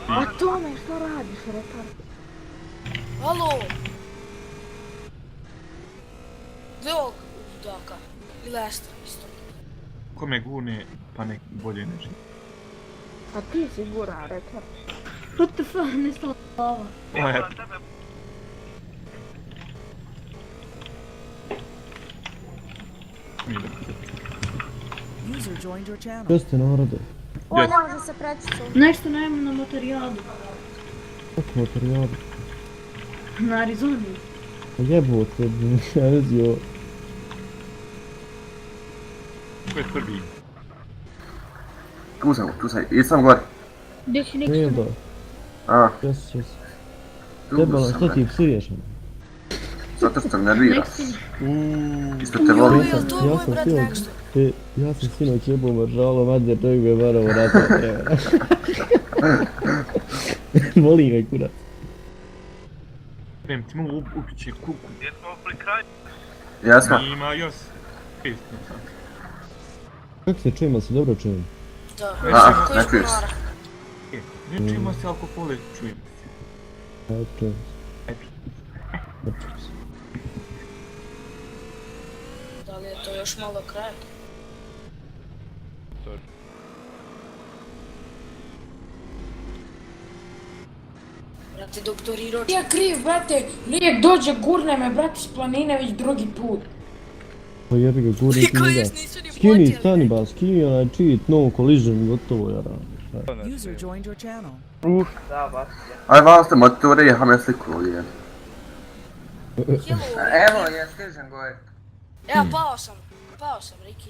A Tome, što radiš, retard? Alo! Gdje ovog ludaka? Ili Estra isto? Ko me gune, pa nek bolje ne živi. A ti si gura, retard. What the fuck, nestala lava. Ovo je... User joined your channel. Što ste narode? O, ne može se preći s ovom. Nešto najmo na motorijadu. Kako materijali? Na Arizoni. Pa jebote, ja vezio. Ko je prvi? Tu sam, jesam gore. Gdje si neki Ne su? da, A, jes. tu Debala, sam. što ti psuješ? Zato što me nervira. Neki Isto te volim. Jel to je moj brat Nexto? Ja sam sinoć jebao maržalo, madje čovjek me varao rata. Voli ga kurac. Idem ti mu upiće kuku. Jesmo. Ima još. Kako se čujemo, se dobro čujemo? Da. A, Koji ne iz čuješ bunara? Ne čujemo se alkohole, čujemo se. Ajde, čujemo se. Ajde. Dobro čujemo se. Da li je to još malo kraj? Brate, doktorirao... Ja kriv, brate, lijek dođe, gurne me, brate, s planine već drugi put. Pa jebi ga, gurni ti Koji njega. još nisu ni Skini, podjeli. stani ba, skini onaj cheat, no collision, gotovo jara. User joined your channel. Aj, vam ste motore, ja me sliku ovdje. Hello, Evo, ja stižem gore. ja pao sam, Riki.